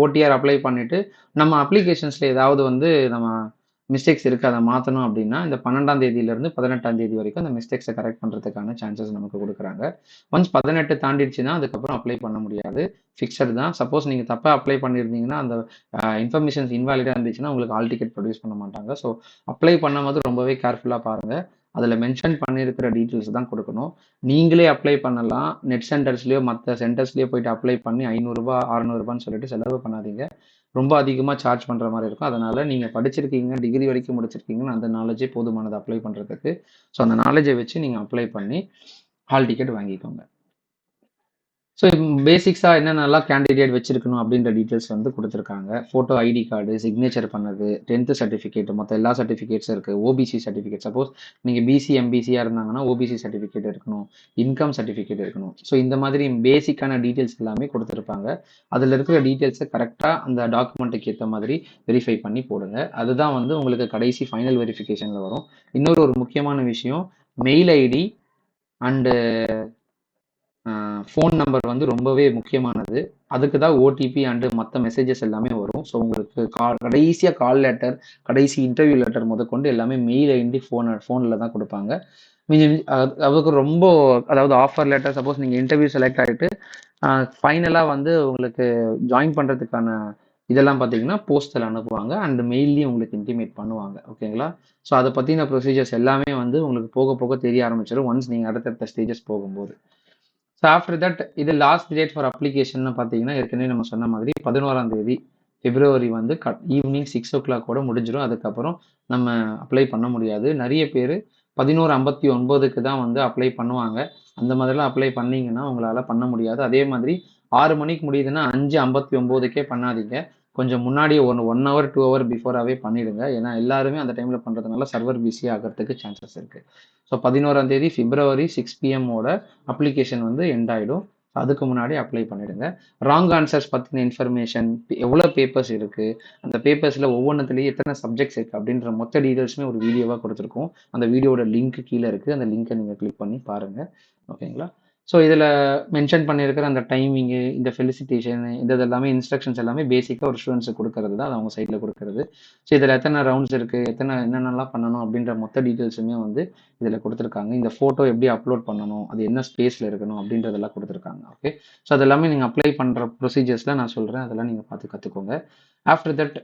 ஓடிஆர் அப்ளை பண்ணிவிட்டு நம்ம அப்ளிகேஷன்ஸில் ஏதாவது வந்து நம்ம மிஸ்டேக்ஸ் இருக்குது, அதை மாற்றணும் அப்படின்னா இந்த 12ஆம் தேதியிலேருந்து 18ஆம் தேதி வரைக்கும் அந்த மிஸ்டேக்ஸை கரெக்ட் பண்ணுறதுக்கான சான்சஸ் நமக்கு கொடுக்குறாங்க. ஒன்ஸ் 18 தாண்டிடுச்சுன்னா அதுக்கப்புறம் அப்ளை பண்ண முடியாது, ஃபிக்ஸட் தான். சப்போஸ் நீங்கள் தப்பாக அப்ளை பண்ணியிருந்தீங்கன்னா அந்த இன்ஃபர்மேஷன்ஸ் இன்வாலிடாக இருந்துச்சுன்னா உங்களுக்கு ஆல் டிக்கெட் ப்ரொடியூஸ் பண்ண மாட்டாங்க. ஸோ அப்ளை பண்ணும்போது ரொம்பவே கேர்ஃபுல்லாக பாருங்கள். அதில் மென்ஷன் பண்ணியிருக்கிற டீட்டெயில்ஸ் தான் கொடுக்கணும். நீங்களே அப்ளை பண்ணலாம். நெட் சென்டர்ஸ்லேயோ மற்ற சென்டர்ஸ்லேயோ போயிட்டு அப்ளை பண்ணி 500 600 சொல்லிட்டு செலவு பண்ணாதீங்க. ரொம்ப அதிகமாக சார்ஜ் பண்ணுற மாதிரி இருக்கும். அதனால் நீங்கள் படிச்சிருக்கீங்க, டிகிரி வரைக்கும் முடிச்சிருக்கீங்கன்னு அந்த நாலேஜே போதுமானது அப்ளை பண்ணுறதுக்கு. ஸோ அந்த நாலேஜை வச்சு நீங்கள் அப்ளை பண்ணி ஹால் டிக்கெட் வாங்கிக்கோங்க. ஸோ பேசிக்ஸாக என்னென்னலாம் கேண்டிடேட் வச்சிருக்கணும் அப்படின்ற டீட்டெயில்ஸ் வந்து கொடுத்துருக்காங்க. ஃபோட்டோ, ஐடி கார்டு, சிக்னேச்சர் பண்ணது, 10th சர்டிஃபிகேட், மற்ற எல்லா சர்டிஃபிகேட்ஸும் இருக்குது. ஓபிசி சர்டிஃபிகேட், சப்போஸ் நீங்கள் பிசி எம்பிசியாக இருந்தாங்கன்னா ஓபிசி சர்டிஃபிகேட் இருக்கணும், இன்கம் சர்டிஃபிகேட் இருக்கணும். ஸோ இந்த மாதிரி பேசிக்கான டீட்டெயில்ஸ் எல்லாமே கொடுத்துருப்பாங்க. அதில் இருக்கிற டீட்டெயில்ஸை கரெக்டாக அந்த டாக்குமெண்ட்டுக்கு ஏற்ற மாதிரி வெரிஃபை பண்ணி போடுங்க. அதுதான் வந்து உங்களுக்கு கடைசி ஃபைனல் வெரிஃபிகேஷனில் வரும். ஒரு முக்கியமான விஷயம், mail ID and phone number வந்து ரொம்பவே முக்கியமானது. அதுக்கு தான் ஓடிபி அண்டு மற்ற மெசேஜஸ் எல்லாமே வரும். ஸோ உங்களுக்கு கடைசியாக கால் லெட்டர், கடைசி இன்டர்வியூ லெட்டர் முதற்கொண்டு எல்லாமே மெயில் ஐடி ஃபோனில் தான் கொடுப்பாங்க. அதுக்கு ரொம்ப அதாவது ஆஃபர் லெட்டர், சப்போஸ் நீங்கள் இன்டர்வியூ செலக்ட் ஆகிட்டு ஃபைனலாக வந்து உங்களுக்கு ஜாயின் பண்ணுறதுக்கான இதெல்லாம் பார்த்தீங்கன்னா போஸ்ட்டில் அனுப்புவாங்க அண்ட் மெயிலையும் உங்களுக்கு இன்டிமேட் பண்ணுவாங்க. ஓகேங்களா? ஸோ அதை பற்றின ப்ரொசீஜர்ஸ் எல்லாமே வந்து உங்களுக்கு போக போக தெரிய ஆரம்பிச்சிடும் ஒன்ஸ் நீங்கள் அடுத்தடுத்த ஸ்டேஜஸ் போகும்போது. ஸோ ஆஃப்டர் தட் இது லாஸ்ட் டேட் ஃபார் அப்ளிகேஷன் பார்த்தீங்கன்னா ஏற்கனவே நம்ம சொன்ன மாதிரி 11ஆம் தேதி பிப்ரவரி வந்து ஈவினிங் 6 o'clock முடிஞ்சிடும். அதுக்கப்புறம் நம்ம அப்ளை பண்ண முடியாது. நிறைய பேர் 11:59க்கு தான் வந்து அப்ளை பண்ணுவாங்க. அந்த மாதிரிலாம் அப்ளை பண்ணீங்கன்னா உங்களால் பண்ண முடியாது. அதே மாதிரி 6 மணிக்கு முடியுதுன்னா 5:59க்கே பண்ணாதீங்க. கொஞ்சம் முன்னாடியே 1 hour 2 hour பிஃபோராகவே பண்ணிடுங்க. ஏன்னா எல்லாருமே அந்த டைமில் பண்ணுறதுனால சர்வர் பிஸி ஆகிறதுக்கு சான்சஸ் இருக்குது. ஸோ 11ஆம் தேதி பிப்ரவரி 6 PM அப்ளிகேஷன் வந்து எண்ட் ஆகிடும். அதுக்கு முன்னாடி அப்ளை பண்ணிடுங்க. ராங் ஆன்சர்ஸ் பத்தின இன்ஃபர்மேஷன், எவ்வளோ பேப்பர்ஸ் இருக்கு, அந்த பேப்பர்ஸ்ல ஒவ்வொன்னுத்துலயும் எத்தனை சப்ஜெக்ட்ஸ் இருக்கு அப்படின்ற மொத்த டீடைல்ஸுமே ஒரு வீடியோவா கொடுத்துருக்கோம். அந்த வீடியோவோட லிங்க் கீழ இருக்கு. அந்த லிங்கை நீங்க கிளிக் பண்ணி பாருங்க. ஓகேங்களா? ஸோ இதுல மென்ஷன் பண்ணியிருக்கிற அந்த டைமிங்கு, இந்த ஃபெலிசிட்டேஷன் இந்த எல்லாமே இன்ஸ்ட்ரக்ஷன்ஸ் எல்லாமே பேசிக்கா ஒரு ஸ்டூடெண்ட்ஸுக்கு கொடுக்கறது தான். அது அவங்க சைட்ல கொடுக்கறது. ஸோ இதுல எத்தனை ரவுண்ட்ஸ் இருக்கு, என்னென்னலாம் பண்ணணும் அப்படின்ற மொத்த டீடைல்ஸுமே வந்து இதுல கொடுத்துருக்காங்க. இந்த ஃபோட்டோ எப்படி அப்லோட் பண்ணணும், அது என்ன ஸ்பேஸ்ல இருக்கணும் அப்படின்றதெல்லாம் கொடுத்துருக்காங்க. ஓகே. ஸோ அது எல்லாமே நீங்க அப்ளை பண்ற ப்ரொசீஜர்ஸ்ல நான் சொல்றேன். அதெல்லாம் நீங்க பார்த்து கத்துக்கோங்க. ஆஃப்டர் தட்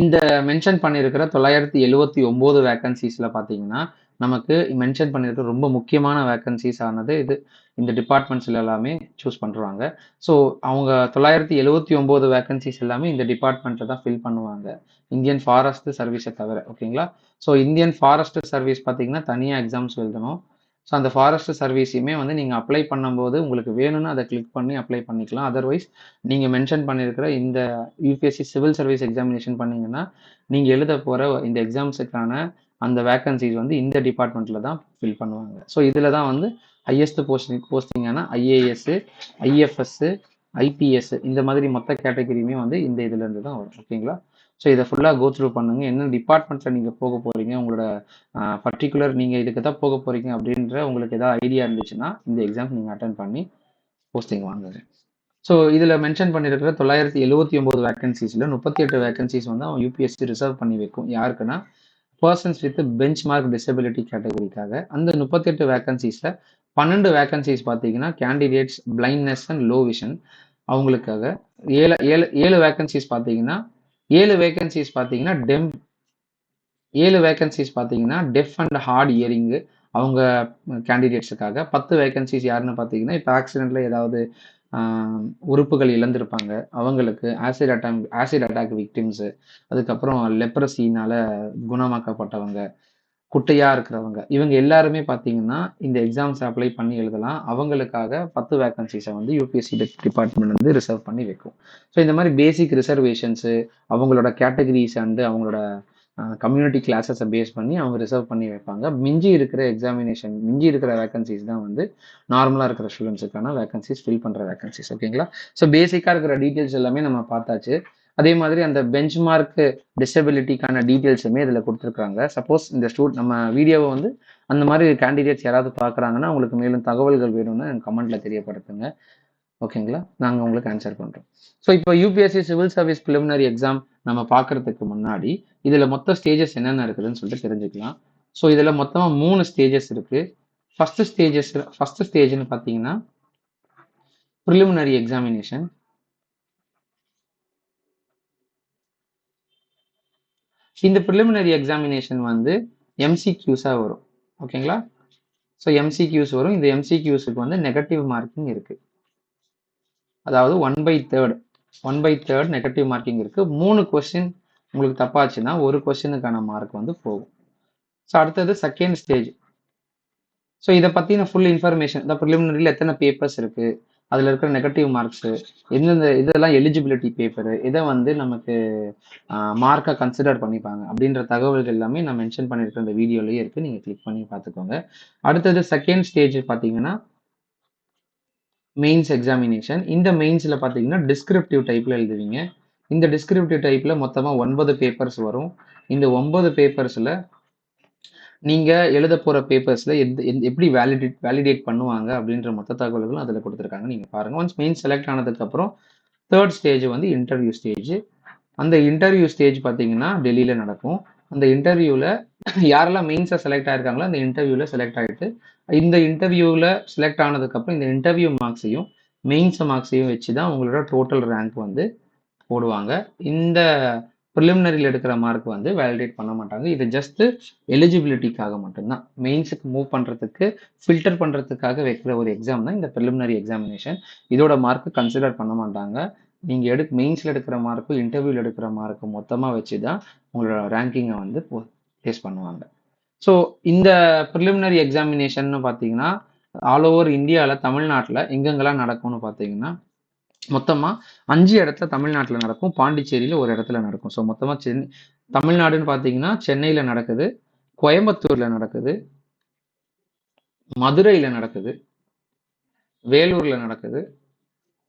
இந்த மென்ஷன் பண்ணியிருக்கிற 979 வேக்கன்சிஸ்ல பார்த்தீங்கன்னா, நமக்கு மென்ஷன் பண்ணியிருக்கிற ரொம்ப முக்கியமான வேக்கன்சிஸ் ஆனது இது. இந்த டிபார்ட்மெண்ட்ஸ்ல எல்லாமே சூஸ் பண்றாங்க. ஸோ அவங்க 979 வேக்கன்சிஸ் எல்லாமே இந்த டிபார்ட்மெண்ட்ல தான் ஃபில் பண்ணுவாங்க. இந்தியன் ஃபாரஸ்ட் சர்வீஸை தவிர. ஓகேங்களா? ஸோ இந்தியன் ஃபாரஸ்ட் சர்வீஸ் பார்த்தீங்கன்னா, தனியா எக்ஸாம்ஸ் எழுதணும். ஸோ அந்த ஃபாரஸ்ட் சர்வீஸையுமே வந்து நீங்க அப்ளை பண்ணும்போது உங்களுக்கு வேணும்னா அதை கிளிக் பண்ணி அப்ளை பண்ணிக்கலாம். அதர்வைஸ் நீங்க மென்ஷன் பண்ணியிருக்கிற இந்த யூபிஎஸ்சி சிவில் சர்வீஸ் எக்ஸாமினேஷன் பண்ணீங்கன்னா, நீங்க எழுத போற இந்த எக்ஸாம்ஸுக்கான அந்த வேக்கன்சிஸ் வந்து இந்த டிபார்ட்மெண்ட்ல தான் ஃபில் பண்ணுவாங்க. ஸோ இதுல தான் வந்து ஹையஸ்ட் போஸ்டிங்கான ஐஏஎஸ், ஐஎஃப்எஸ், ஐபிஎஸ் இந்த மாதிரி மொத்த கேட்டகரியுமே வந்து இந்த இதுல இருந்து தான் வரும். ஓகேங்களா? ஸோ இதை ஃபுல்லா கோ த்ரூ பண்ணுங்க. என்ன டிபார்ட்மெண்ட்ல நீங்க போக போறீங்க, உங்களோட பர்டிகுலர் நீங்க இதுக்கு தான் போக போறீங்க அப்படின்ற உங்களுக்கு ஏதாவது ஐடியா இருந்துச்சுன்னா இந்த எக்ஸாம் நீங்க அட்டன் பண்ணி போஸ்டிங் வாங்குங்க. ஸோ இதில் மென்ஷன் பண்ணியிருக்கிற 979 வேகன்சிஸில் 38 வேகன்சிஸ் வந்து அவன் யூபிஎஸ்சி ரிசர்வ் பண்ணி வைக்கும். யாருக்குன்னா persons with benchmark disability கேட்டகரிக்காக. அந்த 38 வேகன்சிஸில் 12 வேகன்சிஸ் பார்த்தீங்கன்னா candidates blindness and low vision அவங்களுக்காக. 7 வேகன்சிஸ் பார்த்தீங்கன்னா 7 வேகன்சிஸ் பார்த்தீங்கன்னா 7 வேகன்சிஸ் பார்த்தீங்கன்னா டெஃப் அண்ட் ஹார்ட் இயரிங்கு அவங்க கேண்டிடேட்ஸுக்காக. 10 வேகன்சிஸ் யாருன்னு பார்த்தீங்கன்னா இப்போ ஆக்சிடென்ட்ல ஏதாவது உறுப்புகள் இழந்திருப்பாங்க அவங்களுக்கு, ஆசிட் அட்டாக் விக்டிம்ஸு, அதுக்கப்புறம் லெப்ரசினால குணமாக்கப்பட்டவங்க, குட்டையா இருக்கிறவங்க, இவங்க எல்லாருமே பார்த்தீங்கன்னா இந்த எக்ஸாம்ஸ் அப்ளை பண்ணி எழுதலாம். அவங்களுக்காக 10 வேகன்சிஸை வந்து யூபிஎஸ்சி டிபார்ட்மெண்ட் வந்து ரிசர்வ் பண்ணி வைக்கும். ஸோ இந்த மாதிரி பேசிக் ரிசர்வேஷன்ஸு அவங்களோட கேட்டகரிஸ் அண்டு அவங்களோட கம்யூனிட்டி கிளாஸஸை பேஸ் பண்ணி அவங்க ரிசர்வ் பண்ணி வைப்பாங்க. மிஞ்சி இருக்கிற வேகன்சிஸ் தான் வந்து நார்மலாக இருக்கிற ஸ்டூடெண்ட்ஸுக்கான வேகன்சிஸ் ஃபில் பண்ணுற வேகன்சிஸ். ஓகேங்களா? ஸோ பேசிக்காக இருக்கிற டீட்டெயில்ஸ் எல்லாமே நம்ம பார்த்தாச்சு. அதே மாதிரி அந்த பெஞ்ச் மார்க் டிசபிலிட்டிக்கான டீட்டெயில்ஸுமே இதில் கொடுத்துருக்காங்க. சப்போஸ் இந்த நம்ம வீடியோவை வந்து அந்த மாதிரி கேண்டிடேட்ஸ் யாராவது பார்க்குறாங்கன்னா உங்களுக்கு மேலும் தகவல்கள் வேணும்னு கமெண்ட்ல தெரியப்படுத்துங்க. ஓகேங்களா? நாங்கள் உங்களுக்கு ஆன்சர் பண்ணுறோம். ஸோ இப்போ UPSC civil service preliminary exam நம்ம பார்க்கறதுக்கு முன்னாடி இதில் மொத்த ஸ்டேஜஸ் என்னென்ன இருக்குதுன்னு சொல்லிட்டு தெரிஞ்சுக்கலாம். ஸோ இதில் மொத்தமாக 3 ஸ்டேஜஸ் இருக்கு. ஃபர்ஸ்ட் ஸ்டேஜ்னு பார்த்தீங்கன்னா ப்ரிலிமினரி எக்ஸாமினேஷன். இந்த ப்ரிலிமினரி எக்ஸாமினேஷன் வந்து எம்சிக்யூஸா வரும். ஓகேங்களா? ஸோ எம்சிக்யூஸ் வரும். இந்த எம்சிக்யூஸுக்கு வந்து நெகட்டிவ் மார்க்கிங் இருக்கு. அதாவது 1/3 நெகட்டிவ் மார்க்கிங் இருக்கு. 3 கொஸ்டின் உங்களுக்கு தப்பாச்சுன்னா ஒரு கொஸ்டினுக்கான மார்க் வந்து போகும். ஸோ அடுத்தது செகண்ட் ஸ்டேஜ். ஸோ இதை பற்றின ஃபுல் இன்ஃபர்மேஷன், இந்த ப்ரிலிமினரியில் எத்தனை பேப்பர்ஸ் இருக்கு, அதில் இருக்கிற நெகட்டிவ் மார்க்ஸு, எந்தெந்த இதெல்லாம் எலிஜிபிலிட்டி பேப்பரு, இதை வந்து நமக்கு மார்க்கை கன்சிடர் பண்ணிப்பாங்க அப்படின்ற தகவல்கள் எல்லாமே நான் மென்ஷன் பண்ணியிருக்க இந்த வீடியோலயே இருக்கு. நீங்கள் கிளிக் பண்ணி பார்த்துக்கோங்க. அடுத்தது செகண்ட் ஸ்டேஜ் பார்த்தீங்கன்னா மெயின்ஸ் எக்ஸாமினேஷன். இந்த மெயின்ஸில் பார்த்தீங்கன்னா டிஸ்கிரிப்டிவ் டைப்பில் எழுதுவீங்க. இந்த டிஸ்கிரிப்டிவ் டைப்பில் மொத்தமாக 9 பேப்பர்ஸ் வரும். இந்த 9 பேப்பர்ஸில் நீங்கள் எழுத போகிற பேப்பர்ஸில் எப்படி வேலிடேட் பண்ணுவாங்க அப்படின்ற மொத்த தகவல்களும் அதில் கொடுத்துருக்காங்க. நீங்கள் பாருங்கள். ஒன்ஸ் மெயின் செலக்ட் ஆனதுக்கப்புறம் தேர்ட் ஸ்டேஜ் வந்து இன்டர்வியூ ஸ்டேஜ். அந்த இன்டர்வியூ ஸ்டேஜ் பார்த்தீங்கன்னா டெல்லியில் நடக்கும். அந்த இன்டர்வியூவில் யாரெல்லாம் மெயின்ஸை செலக்ட் ஆயிருக்காங்களோ அந்த இன்டர்வியூவில் செலக்ட் ஆகிட்டு இந்த இன்டர்வியூவில் செலக்ட் ஆனதுக்கப்புறம் இந்த இன்டர்வியூ மார்க்ஸையும் மெயின்ஸ் மார்க்ஸையும் வச்சு தான் உங்களோட டோட்டல் ரேங்க் வந்து போடுவாங்க. இந்த ப்ரிலிமினரியில் எடுக்கிற மார்க் வந்து வேலிடேட் பண்ண மாட்டாங்க. இது ஜஸ்ட் எலிஜிபிலிட்டிக்காக மட்டும்தான். மெயின்ஸுக்கு மூவ் பண்ணுறதுக்கு ஃபில்டர் பண்ணுறதுக்காக வைக்கிற ஒரு எக்ஸாம் தான் இந்த ப்ரிலிமினரி எக்ஸாமினேஷன். இதோட மார்க்கு கன்சிடர் பண்ண மாட்டாங்க. நீங்கள் மெயின்ஸில் எடுக்கிற மார்க்கும் இன்டர்வியூவில் எடுக்கிற மார்க்கும் மொத்தமாக வச்சு தான் உங்களோட ரேங்கிங்கை வந்து பேஸ் பண்ணுவாங்க. ஸோ இந்த ப்ரிலிமினரி எக்ஸாமினேஷன் பார்த்தீங்கன்னா ஆல் ஓவர் இந்தியாவில் தமிழ்நாட்டில் எங்கெங்கெல்லாம் நடக்கும்னு பார்த்தீங்கன்னா மொத்தமாக 5 இடத்துல தமிழ்நாட்டில் நடக்கும். பாண்டிச்சேரியில் ஒரு இடத்துல நடக்கும். ஸோ மொத்தமாக தமிழ்நாடுன்னு பார்த்தீங்கன்னா சென்னையில் நடக்குது, கோயம்புத்தூரில் நடக்குது, மதுரையில் நடக்குது, வேலூர்ல நடக்குது.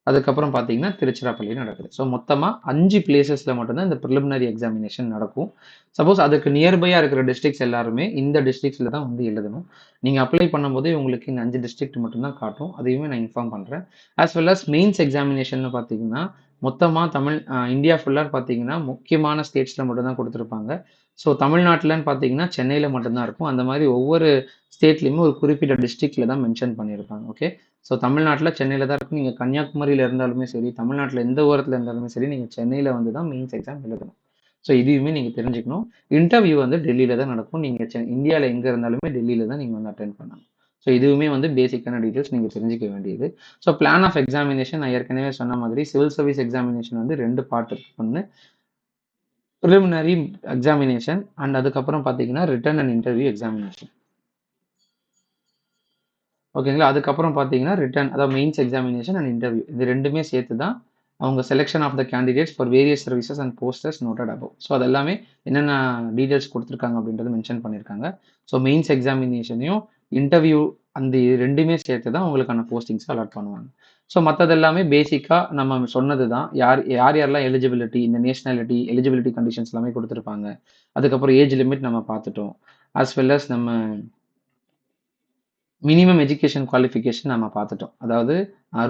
அதுக்கப்புறம் பார்த்தீங்கன்னா திருச்சிராப்பள்ளியில் நடக்குது. ஸோ மொத்தமாக 5 பிளேசஸில் மட்டும்தான் இந்த ப்ரிலிமினரி எக்ஸாமினேஷன் நடக்கும். சப்போஸ் அதுக்கு நியர்பையாக இருக்கிற டிஸ்ட்ரிக்ஸ் எல்லாருமே இந்த டிஸ்ட்ரிக்ஸில் தான் வந்து எழுதணும். நீங்கள் அப்ளை பண்ணும்போதே உங்களுக்கு இந்த 5 டிஸ்ட்ரிக்ட் மட்டும்தான் காட்டும். அதையுமே நான் இன்ஃபார்ம் பண்ணுறேன். As well as mains examination பார்த்தீங்கன்னா மொத்தமாக இந்தியா ஃபுல்லாக பார்த்தீங்கன்னா முக்கியமான ஸ்டேட்ஸில் மட்டும்தான் கொடுத்துருப்பாங்க. ஸோ தமிழ்நாட்டில்னு பார்த்தீங்கன்னா சென்னையில் மட்டும்தான் இருக்கும். அந்த மாதிரி ஒவ்வொரு ஸ்டேட்லேயுமே ஒரு குறிப்பிட்ட டிஸ்ட்ரிக்டில் தான் மென்ஷன் பண்ணியிருப்பாங்க. ஓகே, ஸோ தமிழ்நாட்டில் சென்னையில் தான் இருக்கும். நீங்கள் கன்னியாகுமரியில் இருந்தாலுமே சரி, தமிழ்நாட்டில் எந்த ஓரத்தில் இருந்தாலுமே சரி, நீங்கள் சென்னையில் வந்து தான் மெயின்ஸ் எக்ஸாம் எழுதணும். ஸோ இதையுமே நீங்கள் தெரிஞ்சுக்கணும். இன்டர்வியூ வந்து டெல்லியில் தான் நடக்கும். நீங்கள் இந்தியாவில் எங்கே இருந்தாலுமே டெல்லியில் தான் நீங்கள் வந்து அட்டென்ட் பண்ணணும். ஸோ இதுவுமே வந்து பேசிக்கான டீட்டெயில்ஸ் நீங்கள் தெரிஞ்சுக்க வேண்டியது. ஸோ பிளான் ஆஃப் எக்ஸாமினேஷன் நான் ஏற்கனவே சொன்ன மாதிரி சிவில் சர்வீஸ் எக்ஸாமினேஷன் வந்து 2 பார்ட் இருக்கு. ஒன்று ப்ரிலிமினரி எக்ஸாமினேஷன் அண்ட் அதுக்கப்புறம் பார்த்தீங்கன்னா ரிட்டன் அண்ட் இன்டர்வியூ எக்ஸாமினேஷன். ஓகேங்களா, அதுக்கப்புறம் பார்த்தீங்கன்னா ரிட்டன் அதாவது மெயின்ஸ் எக்ஸாமினேஷன் அண்ட் இன்டர்வியூ இது ரெண்டுமே சேர்த்து தான் அவங்க selection of the candidates for various services and posters noted above. So அது எல்லாமே என்னென்ன டீட்டெயில்ஸ் கொடுத்துருக்காங்க அப்படின்றது மென்ஷன் பண்ணியிருக்காங்க. ஸோ மெயின்ஸ் எக்ஸாமினேஷனையும் இன்டர்வியூ அந்த ரெண்டுமே சேர்த்து தான் உங்களுக்கான போஸ்டிங்ஸ் அலாட் பண்ணுவாங்க. ஸோ மற்றது எல்லாமே பேசிக்காக நம்ம சொன்னது தான். யாரெல்லாம் எலிஜிபிலிட்டி, இந்த நேஷனாலிட்டி எலிஜிபிலிட்டி கண்டிஷன்ஸ் எல்லாமே கொடுத்துருப்பாங்க. அதுக்கப்புறம் ஏஜ் லிமிட் நம்ம பார்த்துட்டோம். ஆஸ் வெல் அஸ் நம்ம மினிமம் எஜுகேஷன் குவாலிஃபிகேஷன் நம்ம பார்த்துட்டோம். அதாவது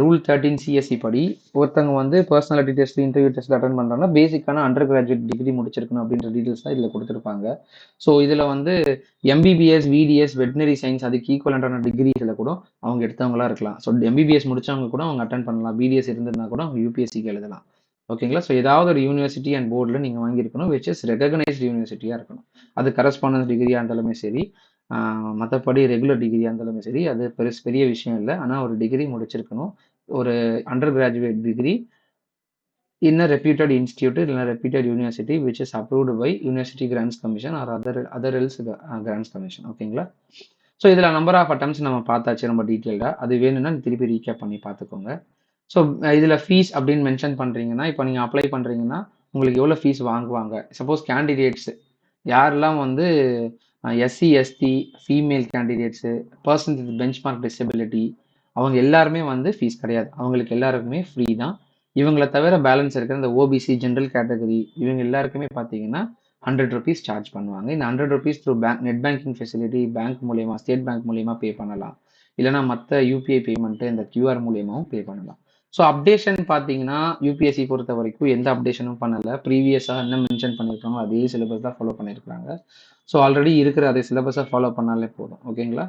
ரூல் 13 சிஎஸ்சி படி ஒருத்தவங்க வந்து personality test, interview test attend பண்ணுறாங்கன்னா பேசிக்கான அண்டர் கிராஜுவேட் டிகிரி முடிச்சிருக்கணும் அப்படின்ற டீட்டெயில்ஸ் தான் இதில் கொடுத்துருப்பாங்க. ஸோ இதில் வந்து எம்பிபிஎஸ், விடிஎஸ், வெட்டினரி சயின்ஸ் அதுக்கு ஈக்குவலண்டான டிகிரிஸில் கூட அவங்க எடுத்தவங்களா இருக்கலாம். ஸோ எம்பிபிஎஸ் முடிச்சவங்க கூட அவங்க அட்டன் பண்ணலாம். பிடிஎஸ் இருந்திருந்தா கூட அவங்க யூபிஎஸ்சிக்கு எழுதலாம். ஓகேங்களா, ஸோ ஏதாவது ஒரு யூனிவர்சிட்டி அண்ட் போர்டில் நீங்கள் வாங்கியிருக்கணும், விச் இஸ் ரெகக்னைஸ்ட் யூனிவர்சிட்டியாக இருக்கணும். அது கரஸ்பாண்டன்ஸ் டிகிரியாக இருந்தாலுமே சரி, மற்றபடி ரெகுலர் டிகிரியாக இருந்தாலுமே சரி, அது பெரிய விஷயம் இல்லை. ஆனால் ஒரு டிகிரி முடிச்சிருக்கணும். ஒரு undergraduate degree in a reputed institute இல்லைனா reputed university which is approved by university grants commission or other else grants commission. ஓகேங்களா, ஸோ இதில் நம்பர் ஆஃப் அட்டம்ஸ் நம்ம பார்த்தாச்சு ரொம்ப டீட்டெயில்டாக. அது வேணும்னா திருப்பி ரீகேப் பண்ணி பார்த்துக்கோங்க. ஸோ இதில் ஃபீஸ் அப்படின்னு மென்ஷன் பண்ணுறீங்கன்னா, இப்போ நீங்கள் அப்ளை பண்ணுறீங்கன்னா உங்களுக்கு எவ்வளோ ஃபீஸ் வாங்குவாங்க. சப்போஸ் கேண்டிடேட்ஸ் யாரெல்லாம் வந்து SC, ST, female candidates, person with benchmark disability அவங்க எல்லாருமே வந்து ஃபீஸ் கிடையாது. அவங்களுக்கு எல்லாருக்குமே ஃப்ரீ தான். இவங்களை தவிர பேலன்ஸ் இருக்கிற இந்த ஓபிசி, ஜென்ரல் கேட்டகரி இவங்க எல்லாருக்குமே பார்த்தீங்கன்னா 100 ருபீஸ் சார்ஜ் பண்ணுவாங்க. இந்த 100 rupees through net banking facility bank மூலயமா, ஸ்டேட் பேங்க் மூலயமா பே பண்ணலாம். இல்லைனா மற்ற யூபிஐ பேமெண்ட்டு இந்த கியூஆர் மூலியமாகவும் பே பண்ணலாம். ஸோ அப்டேஷன் பார்த்தீங்கன்னா யூபிஎஸ்சி பொறுத்த வரைக்கும் எந்த அப்டேஷனும் பண்ணலை. ப்ரீவியஸாக என்ன மென்ஷன் பண்ணியிருக்காங்களோ அதே சிலபஸ் தான் ஃபாலோ பண்ணியிருக்காங்க. ஸோ ஆல்ரெடி இருக்கிற அதே சிலபஸை ஃபாலோ பண்ணாலே போதும். ஓகேங்களா,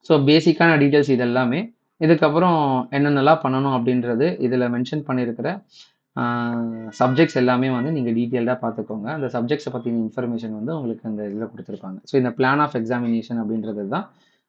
ஸோ பேசிக்கான டீட்டெயில்ஸ் இது எல்லாமே. இதுக்கப்புறம் என்னென்னலாம் பண்ணணும் அப்படின்றது இதில் மென்ஷன் பண்ணியிருக்கிற சப்ஜெக்ட்ஸ் எல்லாமே வந்து நீங்கள் டீட்டெயில்டாக பார்த்துக்கோங்க. அந்த சப்ஜெக்ட்ஸை பற்றின இன்ஃபர்மேஷன் வந்து உங்களுக்கு அந்த இதில் கொடுத்துருப்பாங்க. ஸோ இந்த பிளான் ஆஃப் எக்ஸாமினேஷன் அப்படின்றது தான்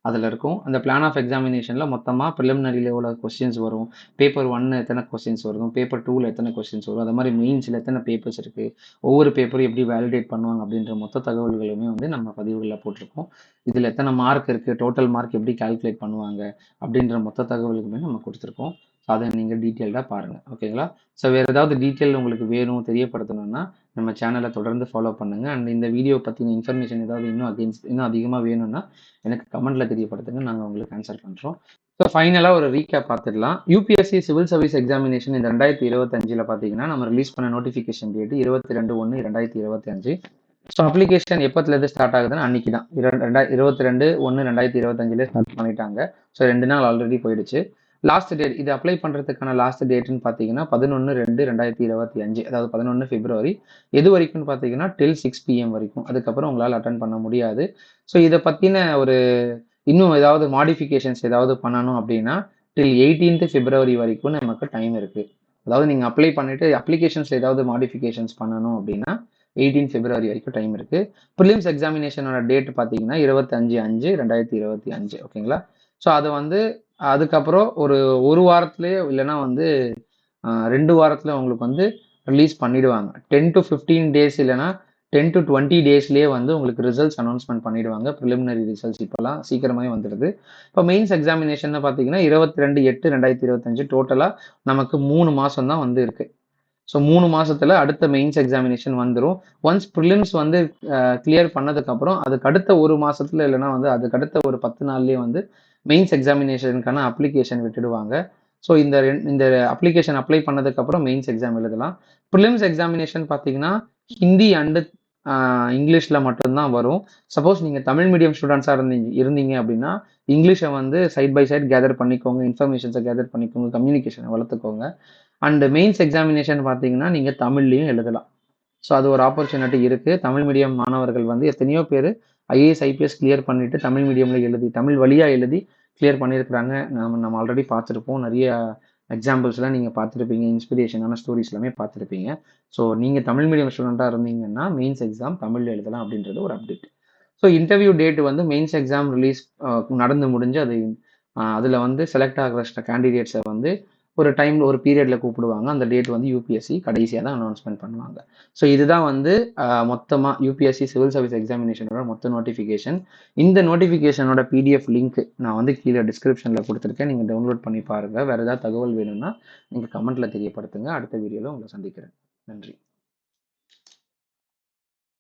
அதில் இருக்கும். அந்த பிளான் ஆஃப் எக்ஸாமினேஷனில் மொத்தமாக ப்ரிலிமினரியில் எவ்வளோ கொஸ்டின்ஸ் வரும், பேப்பர் 1 எத்தனை கொஸ்டின்ஸ் வரும், பேப்பர் 2ல் எத்தனை கொஸ்டின்ஸ் வரும், அது மாதிரி மெயின்ஸில் எத்தனை பேப்பர்ஸ் இருக்குது, ஒவ்வொரு பேப்பரும் எப்படி வேலிடேட் பண்ணுவாங்க அப்படின்ற மொத்த தகவல்களுமே வந்து நம்ம பதிவுகளில் போட்டிருக்கோம். இதில் எத்தனை மார்க் இருக்குது, டோட்டல் மார்க் எப்படி கால்குலேட் பண்ணுவாங்க அப்படின்ற மொத்த தகவலுக்குமே நம்ம கொடுத்துருக்கோம். ஸோ அதை நீங்கள் டீட்டெயில்டாக பாருங்கள். ஓகேங்களா, ஸோ வேறு ஏதாவது டீட்டெயில் உங்களுக்கு வேணும் தெரியப்படுத்தணும்னா நம்ம சேனலை தொடர்ந்து ஃபாலோ பண்ணுங்கள். அண்ட் இந்த வீடியோ பற்றின இன்ஃபர்மேஷன் ஏதாவது இன்னும் அதிகமாக வேணும்னா எனக்கு கமெண்ட்டில் தெரியப்படுத்துங்க, நாங்கள் உங்களுக்கு ஆன்சர் பண்ணுறோம். ஸோ ஃபைனலாக ஒரு ரீகேப் பார்த்துடலாம். யூபிஎஸ்சி சிவில் சர்வீஸ் எக்ஸாமினேஷன் இந்த 2025 பார்த்தீங்கன்னா நம்ம ரிலீஸ் பண்ண நோட்டிஃபிகேஷன் டேட்டு 22/1/2025. ஸோ அப்ளிகேஷன் எப்போத்துலேருந்து ஸ்டார்ட் ஆகுதுன்னா அன்றைக்கி தான் 22/1/2025 ஸ்டார்ட் பண்ணிட்டாங்க. ஸோ 2 நாள் ஆல்ரெடி போயிடுச்சு. லாஸ்ட் டேட் இது அப்ளை பண்ணுறதுக்கான லாஸ்ட் டேட்டுன்னு பார்த்தீங்கன்னா 11/2/2025, அதாவது 11 பிப்ரவரி. எது வரைக்கும்னு பார்த்தீங்கன்னா டில் 6 PM வரைக்கும். அதுக்கப்புறம் உங்களால் அட்டன் பண்ண முடியாது. ஸோ இதை பற்றின ஒரு இன்னும் ஏதாவது மாடிஃபிகேஷன்ஸ் ஏதாவது பண்ணணும் அப்படின்னா டில் 18 பிப்ரவரி வரைக்கும் நமக்கு டைம் இருக்குது. அதாவது நீங்கள் அப்ளை பண்ணிவிட்டு அப்ளிகேஷன்ஸ் ஏதாவது மாடிஃபிகேஷன்ஸ் பண்ணணும் அப்படின்னா 18 பிப்ரவரி வரைக்கும் டைம் இருக்குது. ப்ரிலிம்ஸ் எக்ஸாமினேஷனோட டேட் பார்த்தீங்கன்னா 25/5/2025. ஓகேங்களா, ஸோ அதை வந்து அதுக்கப்புறம் ஒரு வாரத்துலேயே இல்லைன்னா வந்து 2 வாரத்தில் உங்களுக்கு வந்து ரிலீஸ் பண்ணிடுவாங்க. 10 to 15 டேஸ் இல்லைனா 10 to 20 டேஸ்லேயே வந்து உங்களுக்கு ரிசல்ட்ஸ் அனௌன்ஸ்மெண்ட் பண்ணிடுவாங்க. ப்ரிலிமினரி ரிசல்ட்ஸ் இப்போலாம் சீக்கிரமாகவே வந்துடுது. இப்போ மெயின்ஸ் எக்ஸாமினேஷன் பார்த்தீங்கன்னா 22/8/2025 டோட்டலாக நமக்கு 3 மாதம் தான் வந்து இருக்குது. ஸோ 3 மாதத்தில் அடுத்த மெயின்ஸ் எக்ஸாமினேஷன் வந்துடும். ஒன்ஸ் ப்ரிலிம்ஸ் வந்து கிளியர் பண்ணதுக்கப்புறம் அதுக்கு அடுத்த 1 மாதத்தில் இல்லைனா வந்து அதுக்கு அடுத்த ஒரு 10 நாள்லேயே வந்து மெயின்ஸ் எக்ஸாமினேஷனுக்கான அப்ளிகேஷன் விட்டுடுவாங்க. ஸோ இந்த அப்ளிகேஷன் அப்ளை பண்ணதுக்கப்புறம் மெயின்ஸ் எக்ஸாம் எழுதலாம். ப்ரிலிம்ஸ் எக்ஸாமினேஷன் பார்த்தீங்கன்னா ஹிந்தி அண்டு இங்கிலீஷில் மட்டும்தான் வரும். சப்போஸ் நீங்கள் தமிழ் மீடியம் ஸ்டூடெண்ட்ஸாக இருந்தீங்க அப்படின்னா இங்கிலீஷை வந்து சைட் பை சைட் கேதர் பண்ணிக்கோங்க, இன்ஃபர்மேஷன்ஸை கேதர் பண்ணிக்கோங்க, கம்யூனிகேஷனை வளர்த்துக்கோங்க. அண்ட் மெயின்ஸ் எக்ஸாமினேஷன் பார்த்தீங்கன்னா நீங்கள் தமிழ்லையும் எழுதலாம். ஸோ அது ஒரு ஆப்பர்ச்சுனிட்டி இருக்குது. தமிழ் மீடியம் மாணவர்கள் வந்து எத்தனையோ பேர் ஐஏஎஸ் ஐபிஎஸ் கிளியர் பண்ணிட்டு தமிழ் மீடியமில் எழுதி தமிழ் வழியாக எழுதி கிளியர் பண்ணியிருக்கிறாங்க. நம்ம ஆல்ரெடி பார்த்துருப்போம். நிறைய எக்ஸாம்பிள்ஸ்லாம் நீங்கள் பார்த்துருப்பீங்க. இன்ஸ்பிரேஷனான ஸ்டோரிஸ் எல்லாமே பார்த்துருப்பீங்க. ஸோ நீங்கள் தமிழ் மீடியம் ஸ்டூடெண்ட்டாக இருந்தீங்கன்னா மெயின்ஸ் எக்ஸாம் தமிழில் எழுதலாம் அப்படின்றது ஒரு அப்டேட். ஸோ இன்டர்வியூ டேட் வந்து மெயின்ஸ் எக்ஸாம் ரிலீஸ் நடந்து முடிஞ்சு அதில் வந்து செலக்ட் ஆகிற கேண்டிடேட்ஸை வந்து ஒரு டைம் ஒரு பீரியட்ல கூப்பிடுவாங்க. அந்த டேட் வந்து யூபிஎஸ்சி கடைசியாக தான் அனௌன்ஸ்மெண்ட் பண்ணுவாங்க. ஸோ இதுதான் வந்து மொத்தமாக யூபிஎஸ்சி சிவில் சர்வீஸ் எக்ஸாமினேஷனோட மொத்த நோட்டிஃபிகேஷன். இந்த நோட்டிஃபிகேஷனோட பிடிஎஃப் லிங்க் நான் வந்து கீழே டிஸ்கிரிப்ஷனில் கொடுத்துருக்கேன். நீங்கள் டவுன்லோட் பண்ணி பாருங்கள். வேறு ஏதாவது தகவல் வேணும்னா நீங்கள் கமெண்ட்டில் தெரியப்படுத்துங்க. அடுத்த வீடியோவில் உங்களை சந்திக்கிறேன். நன்றி.